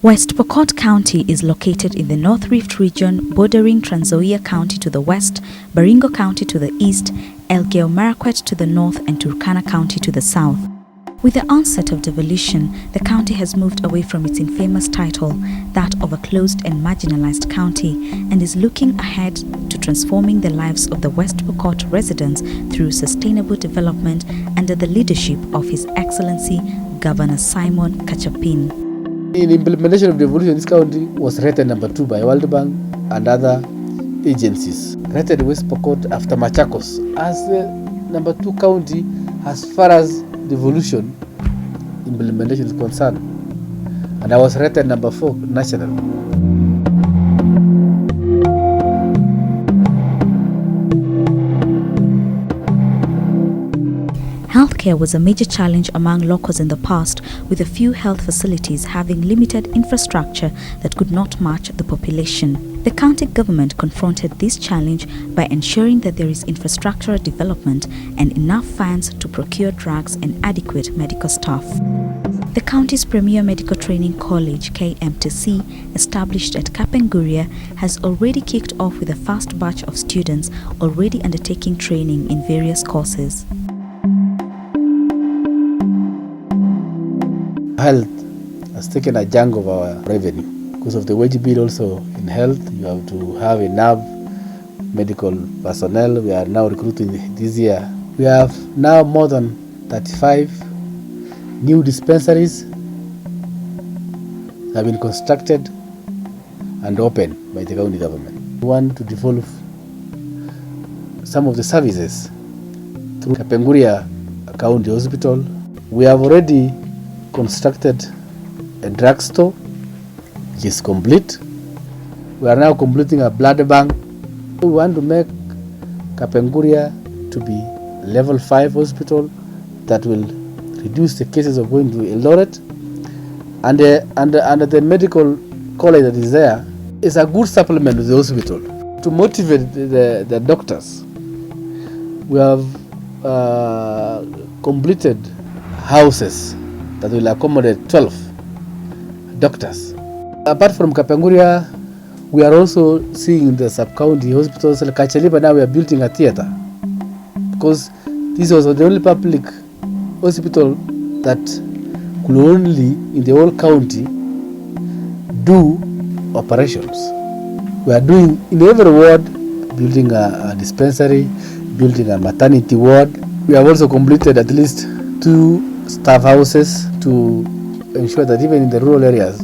West Pokot County is located in the North Rift region, bordering Trans Nzoia County to the west, Baringo County to the east, Elgeyo Marakwet to the north, and Turkana County to the south. With the onset of devolution, the county has moved away from its infamous title, that of a closed and marginalized county, and is looking ahead to transforming the lives of the West Pokot residents through sustainable development under the leadership of His Excellency Governor Simon Kachapin. In implementation of devolution, this county was rated number 2 by World Bank and other agencies. Rated West Pokot after Machakos as the number 2 county as far as devolution implementation is concerned. And I was rated number 4 national. Healthcare was a major challenge among locals in the past, with a few health facilities having limited infrastructure that could not match the population. The county government confronted this challenge by ensuring that there is infrastructural development and enough funds to procure drugs and adequate medical staff. The county's premier medical training college, KMTC, established at Kapenguria, has already kicked off with a first batch of students already undertaking training in various courses. Health has taken a chunk of our revenue because of the wage bill. Also in health, you have to have enough medical personnel. We are now recruiting this year. We have now more than 35 new dispensaries have been constructed and opened by the county government. We want to develop some of the services through Kapenguria County Hospital. We have already constructed a drugstore which is complete. We are now completing a blood bank. We want to make Kapenguria to be level 5 hospital that will reduce the cases of going to Eldoret. And the medical college that is there is a good supplement to the hospital. To motivate the doctors, we have completed houses that will accommodate 12 doctors. Apart from Kapenguria, we are also seeing the sub-county hospitals. Like Kachaliba, now we are building a theatre because this was the only public hospital that could only, in the whole county, do operations. We are doing in every ward, building a dispensary, building a maternity ward. We have also completed at least 2 staff houses to ensure that even in the rural areas,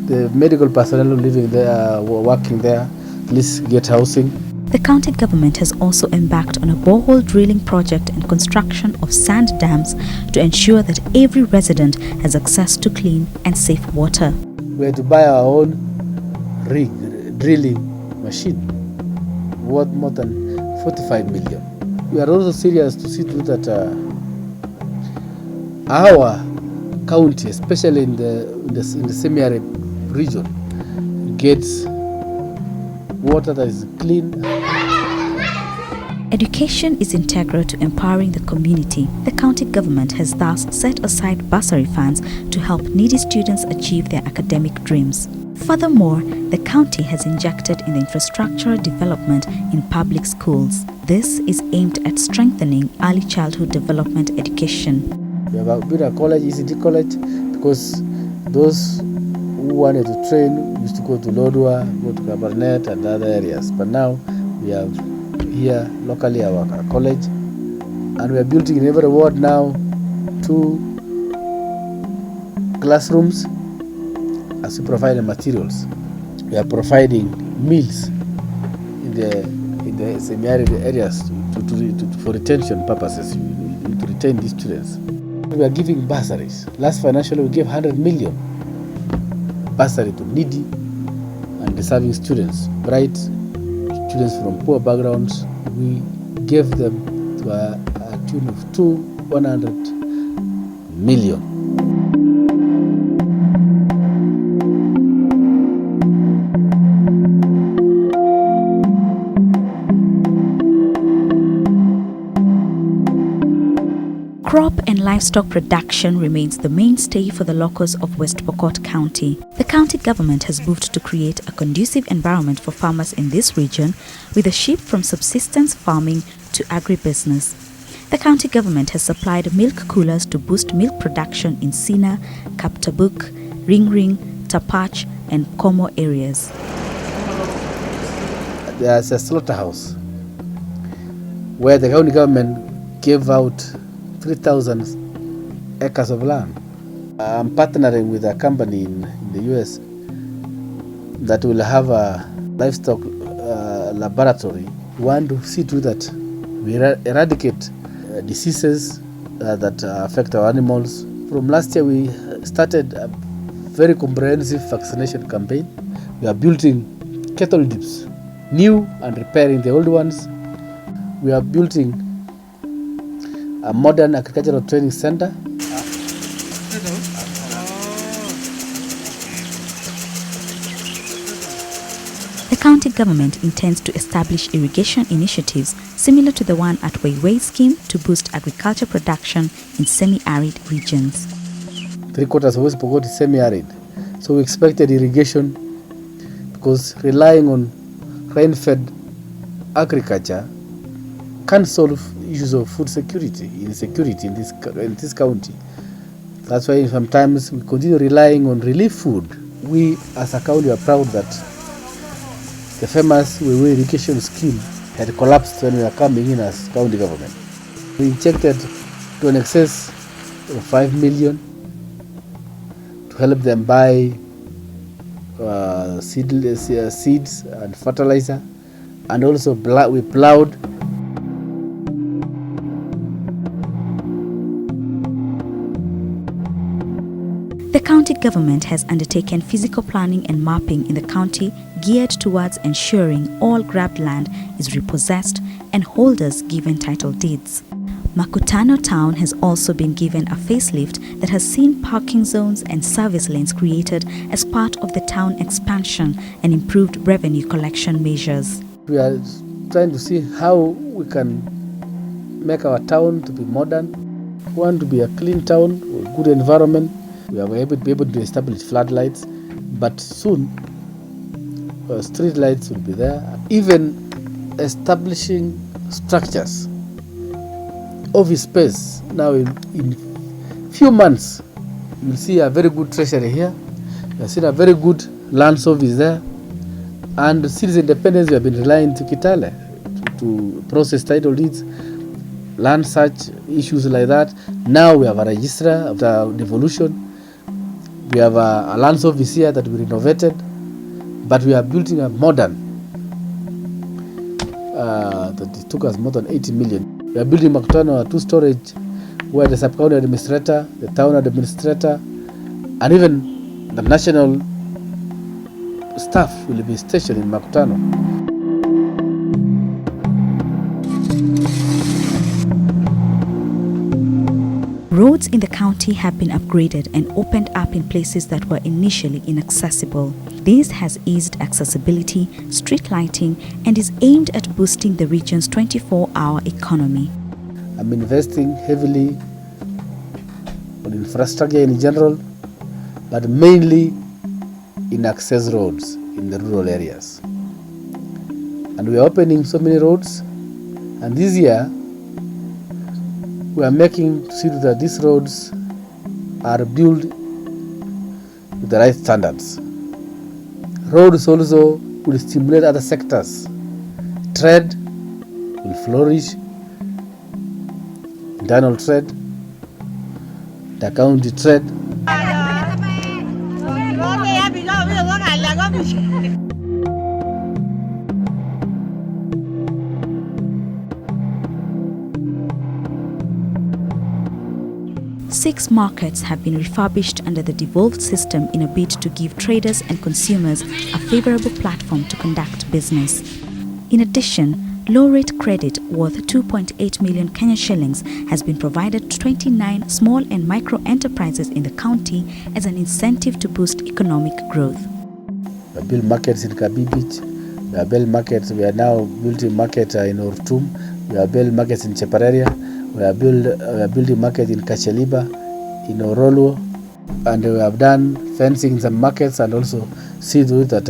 the medical personnel living there, working there, at least get housing. The county government has also embarked on a borehole drilling project and construction of sand dams to ensure that every resident has access to clean and safe water. We had to buy our own drilling machine worth more than 45 million. We are also serious to see to that our county, especially in the semi-arid region, gets water that is clean. Education is integral to empowering the community. The county government has thus set aside bursary funds to help needy students achieve their academic dreams. Furthermore, the county has injected in the infrastructural development in public schools. This is aimed at strengthening early childhood development education. We have built a college, ECD college, because those who wanted to train used to go to Lodwar, go to Cabernet and other areas. But now we have here locally our college, and we are building in every ward now 2 classrooms as we provide the materials. We are providing meals in the semi-arid areas for retention purposes, to retain these students. We are giving bursaries. Last financial year we gave 100 million bursary to needy and deserving students, bright students from poor backgrounds. We gave them to a tune of 100 million. Crop and livestock production remains the mainstay for the locals of West Pokot County. The county government has moved to create a conducive environment for farmers in this region with a shift from subsistence farming to agribusiness. The county government has supplied milk coolers to boost milk production in Sina, Kaptabuk, Ring, Tapach and Como areas. There's a slaughterhouse where the county government gave out 3,000 acres of land. I'm partnering with a company in the US that will have a livestock laboratory. We want to see to that we eradicate diseases that affect our animals. From last year, we started a very comprehensive vaccination campaign. We are building cattle dips, new and repairing the old ones. We are building a modern agricultural training center. The county government intends to establish irrigation initiatives similar to the one at Weiwei scheme to boost agriculture production in semi-arid regions. 3/4 of West Pokot is semi-arid, so we expected irrigation because relying on rain-fed agriculture can solve issues of food security, insecurity in this county. That's why sometimes we continue relying on relief food. We as a county are proud that the famous Weiwei irrigation scheme had collapsed when we were coming in as county government. We injected to an excess of 5 million to help them buy seeds and fertilizer, and also we plowed. The county government has undertaken physical planning and mapping in the county geared towards ensuring all grabbed land is repossessed and holders given title deeds. Makutano town has also been given a facelift that has seen parking zones and service lanes created as part of the town expansion and improved revenue collection measures. We are trying to see how we can make our town to be modern. We want to be a clean town with good environment. We are able to be able to establish floodlights, but soon street lights will be there. Even establishing structures, office space. Now in few months, you'll see a very good treasury here. You'll see a very good land service there. And since independence, we have been relying to Kitale to process title deeds, land search, issues like that. Now we have a registrar after devolution. We have a land service here that we renovated, but we are building a modern that it took us more than 80 million. We are building Makutano, a 2-storage, where the sub-county administrator, the town administrator, and even the national staff will be stationed in Makutano. Roads in the county have been upgraded and opened up in places that were initially inaccessible. This has eased accessibility, street lighting, and is aimed at boosting the region's 24-hour economy. I'm investing heavily on infrastructure in general, but mainly in access roads in the rural areas. And we are opening so many roads, and this year we are making sure that these roads are built with the right standards. Roads also will stimulate other sectors. Trade will flourish, internal trade, the county trade. Six markets have been refurbished under the devolved system in a bid to give traders and consumers a favorable platform to conduct business. In addition, low-rate credit worth 2.8 million Kenya shillings has been provided to 29 small and micro enterprises in the county as an incentive to boost economic growth. We build markets in Kabibich. We are building markets. We are now building market in Ortum. We are building markets in Chepareria. We are building market in Kacheliba, in Orolo. And we have done fencing in some markets and also see to it that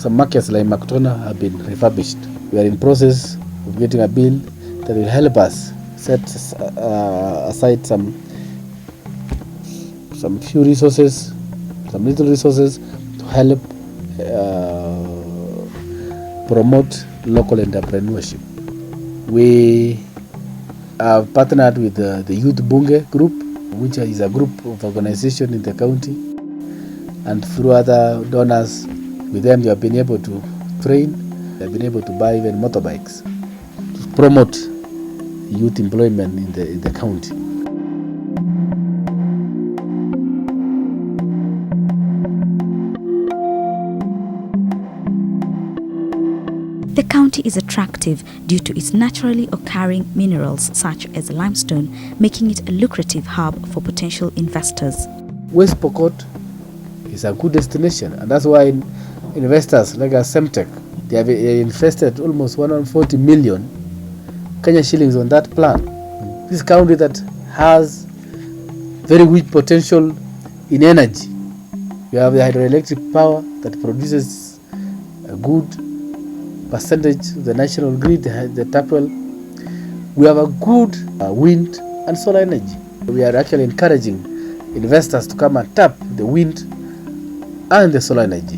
some markets like Makutona have been refurbished. We are in process of getting a bill that will help us set aside some few resources, some little resources to help promote local entrepreneurship. We have partnered with the Youth Bunge group, which is a group of organization in the county, and through other donors. With them, we have been able to train, we have been able to buy even motorbikes to promote youth employment in the county. The county is attractive due to its naturally occurring minerals such as limestone, making it a lucrative hub for potential investors. West Pokot is a good destination, and that's why investors like Semtech, they have invested almost 140 million Kenya shillings on that plan. This county that has very weak potential in energy. We have the hydroelectric power that produces a good percentage of the national grid, the TAPWEL. We have a good wind and solar energy. We are actually encouraging investors to come and tap the wind and the solar energy.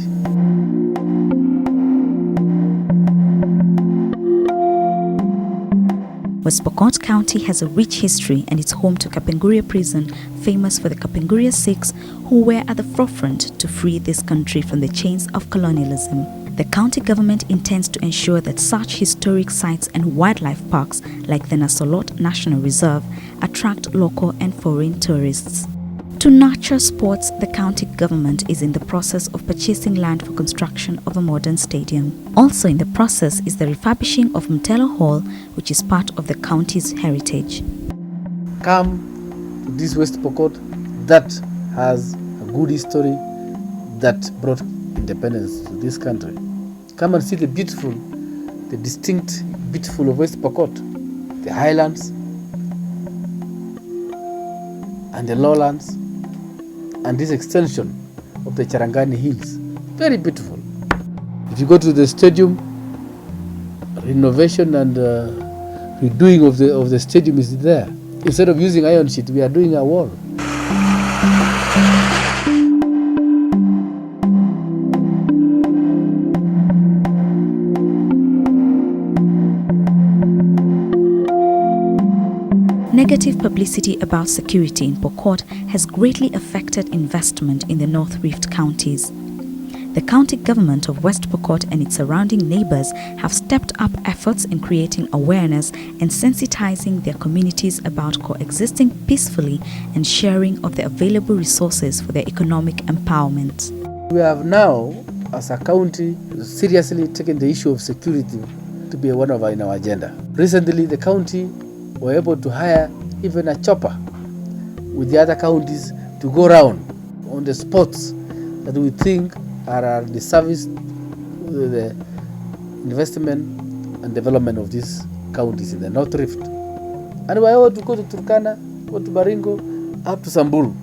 West Pokot County has a rich history and it's home to Kapenguria Prison, famous for the Kapenguria Sikhs who were at the forefront to free this country from the chains of colonialism. The county government intends to ensure that such historic sites and wildlife parks like the Nasolot National Reserve attract local and foreign tourists. To nurture sports, the county government is in the process of purchasing land for construction of a modern stadium. Also in the process is the refurbishing of Mtelo Hall, which is part of the county's heritage. Come to this West Pokot that has a good history that brought independence to this country. Come and see the distinct beautiful of West Pokot, the highlands and the lowlands, and this extension of the Charangani Hills. Very beautiful. If you go to the stadium, renovation and redoing of the stadium is there. Instead of using iron sheet, we are doing a wall. Negative publicity about security in Pokot has greatly affected investment in the North Rift counties. The county government of West Pokot and its surrounding neighbors have stepped up efforts in creating awareness and sensitizing their communities about coexisting peacefully and sharing of the available resources for their economic empowerment. We have now, as a county, seriously taken the issue of security to be one of our agenda. Recently, the county were able to hire even a chopper with the other counties to go around on the spots that we think are the service, the investment and development of these counties in the North Rift. And we were able to go to Turkana, go to Baringo, up to Samburu.